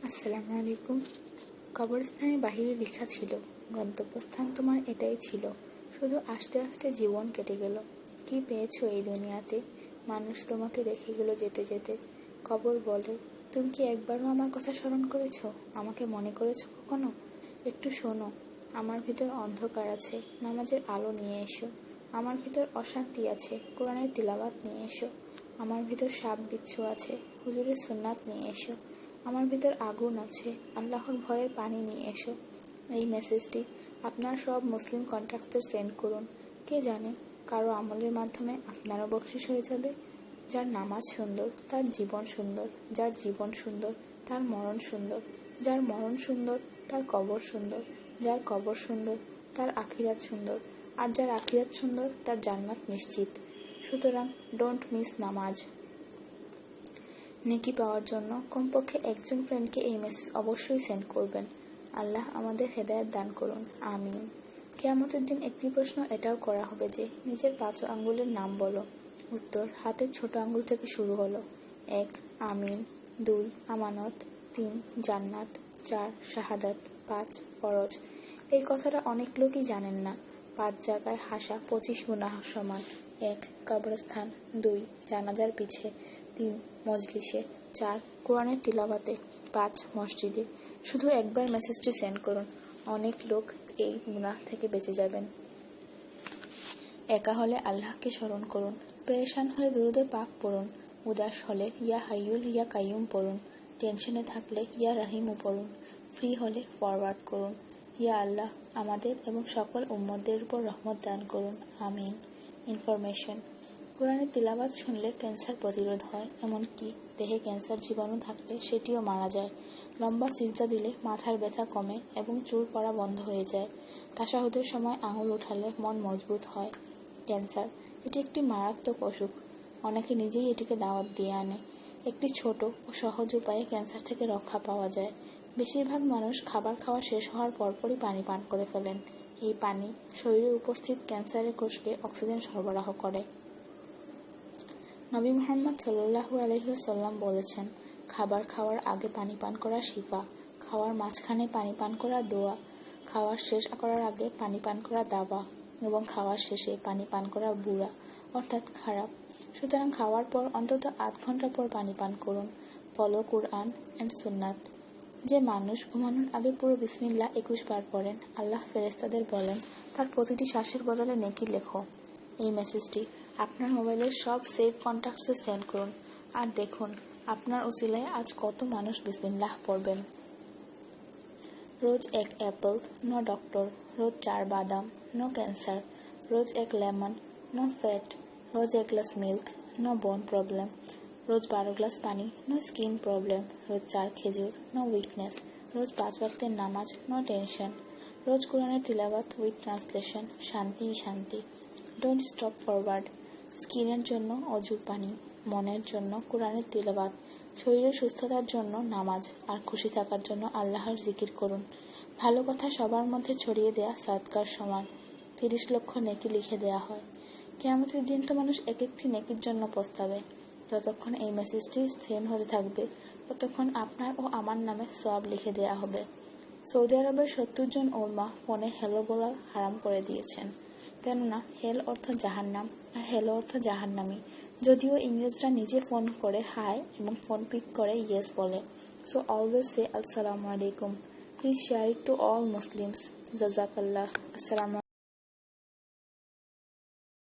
আসসালামু আলাইকুম। কবরস্থানের বাহিরে লেখা ছিল, গন্তব্যস্থান তোমার এটাই ছিল, শুধু আস্তে আস্তে জীবন কেটে গেল। কি পেয়েছো এই দুনিয়াতে? মানুষ তোমাকে রেখে গেল যেতে যেতে। কবর বলে, তুমি কি একবারও আমার কথা স্মরণ করেছো? আমাকে মনে করেছো কখনো? একটু শোনো, আমার ভিতর অন্ধকার আছে, নামাজের আলো নিয়ে এসো। আমার ভিতর অশান্তি আছে, কোরআনের তিলাওয়াত নিয়ে এসো। আমার ভিতর সাপ বিচ্ছু আছে, হুজুরের সুন্নাত নিয়ে এসো। আমার ভিতর আগুন আছে, আল্লাহর ভয়ের পানি নিয়ে এসো। এই মেসেজটি আপনার সব মুসলিম কন্ট্যাক্টসদের সেন্ড করুন। কে জানে, কারো আমলের মাধ্যমে আপনারও বকশিশ হয়ে যাবে। যার নামাজ সুন্দর তার জীবন সুন্দর, যার জীবন সুন্দর তার মরণ সুন্দর, যার মরণ সুন্দর তার কবর সুন্দর, যার কবর সুন্দর তার আখিরাত সুন্দর, আর যার আখিরাত সুন্দর তার জান্নাত নিশ্চিত। সুতরাং ডোন্ট মিস নামাজ। নেকি পাওয়ার জন্য কমপক্ষে একজন ফ্রেন্ডকে এই মেসেজ অবশ্যই সেন্ড করবেন। আল্লাহ আমাদের হেদায়েত দান করুন, আমিন। কিয়ামতের দিন একটি প্রশ্ন এটাও করা হবে যে, নিজের 5 আঙ্গুলের নাম বলো। উত্তর, হাতের ছোট আঙ্গুল থেকে শুরু হলো। 1 আমিন, 2 আমানত, 3 জান্নাত, 4 শাহাদাত, 5 ফরজ। এই কথাটা অনেক লোকই জানেন না। 5 জায়গায় হাসা 25 গুনাহ সমান। 1 কবরস্থান, 2 জানাজার পিছে, 3 মজলিসে, 4 কোরআনের তিলাওয়াতে, 5 মসজিদে। শুধু একবার মেসেজটি সেন্ড করুন, অনেক লোক এই গুনাহ থেকে বেঁচে যাবেন। একা হলে আল্লাহকে স্মরণ করুন, পেরেশান হলে দুরূদে পাক পড়ুন, উদাস হলে ইয়া হাইয়ুল ইয়া কাইয়ুম পড়ুন, টেনশনে থাকলে ইয়া রাহিমও পড়ুন, ফ্রি হলে ফরওয়ার্ড করুন, ইয়া আল্লাহ আমাদের এবং সকল উম্মতদের উপর রহমত দান করুন, আমিন। ইনফরমেশন: কোরআনের তিলাওয়াত শুনলে ক্যান্সার প্রতিরোধ হয়, এমনকি দেহে ক্যান্সার জীবাণু থাকলে সেটিও মারা যায়। লম্বা সিজদা দিলে মাথার ব্যথা কমে এবং চুল পড়া বন্ধ হয়ে যায়। তাশাহুদের সময় আঙুল উঠালে মন মজবুত হয়। ক্যান্সার এটি একটি মারাত্মক অসুখ, অনেকে নিজেই এটিকে দাওয়াত দিয়ে আনে। একটি ছোট ও সহজ উপায়ে ক্যান্সার থেকে রক্ষা পাওয়া যায়। বেশিরভাগ মানুষ খাবার খাওয়া শেষ হওয়ার পরপরই পানি পান করে ফেলেন। এই পানি শরীরে উপস্থিত ক্যান্সারের কোষকে অক্সিজেন সরবরাহ করে। নবী মুহাম্মদ সাল্লাল্লাহু আলাইহি ওয়াসাল্লাম বলেছেন, খাবার খাওয়ার আগে পানি পান করা শিফা, খাওয়ার মাঝখানে পানি পান করা দোয়া, খাওয়ার শেষ করার আগে পানি পান করা দাওয়া এবং খাওয়ার শেষে পানি পান করা বুড়া অর্থাৎ খারাপ। সুতরাং খাওয়ার পর অন্তত 8 ঘন্টা পর পানি পান করুন। ফলো কুরআন এন্ড সুন্নাত। যে মানুষ ঘুমানোর আগে পুরো বিসমিল্লাহ 21 বার পড়েন, আল্লাহ ফেরেশতাদের বলেন তার প্রতিটি শ্বাসের বদলে নেকি লেখো। এই মেসেজটি আপনার মোবাইলের সব সেভ কন্ট্যাক্টসে সেন্ড করুন, আর দেখুন আপনার উসিলায় আজ কত মানুষ বিসমিল্লাহ পড়বেন। রোজ 1 অ্যাপল, নো ডক্টর। রোজ 4 বাদাম, নো ক্যান্সার। রোজ 1 লেমন, নো ফ্যাট। রোজ 1 গ্লাস মিল্ক, নো বোন প্রবলেম। রোজ 12 গ্লাস পানি, নো স্কিন প্রবলেম। রোজ 4 খেজুর, নো উইকনেস। রোজ 5 ওয়াক্তের নামাজ, নো টেনশন। রোজ কোরআনের তিলাওয়াত উইথ ট্রান্সলেশন, শান্তি শান্তি। Don't stop forward. স্কিনের জন্য অজু পানি, মনের জন্য কোরআনের তিলাওয়াত, শরীরের সুস্থতার জন্য নামাজ, আর খুশি থাকার জন্য আল্লাহর জিকির করুন। ভালো কথা সবার মধ্যে ছড়িয়ে দেয়া সাদকার সমান। 30 লক্ষ নেকি লিখে দেয়া হয়। কিয়ামতের দিন তো মানুষ এক একটি নেকির জন্য পস্তাবে। যতক্ষণ এই মেসেজটি সেন্ড হতে থাকবে ততক্ষণ আপনার ও আমার নামে সওয়াব লিখে দেয়া হবে। সৌদি আরবের 70 জন উলামা ফোনে হ্যালো বলা হারাম করে দিয়েছেন, কেননা হেল অর্থ জাহান্নাম আর হ্যালো অর্থ জাহান্নামী। যদিও ইংরেজরা নিজে ফোন করে হাই এবং ফোন পিক করে ইয়েস বলে। সো অলওয়েজ সে আসসালামু আলাইকুম। Please share it to all Muslims. জাযাকাল্লাহ। আসসালামু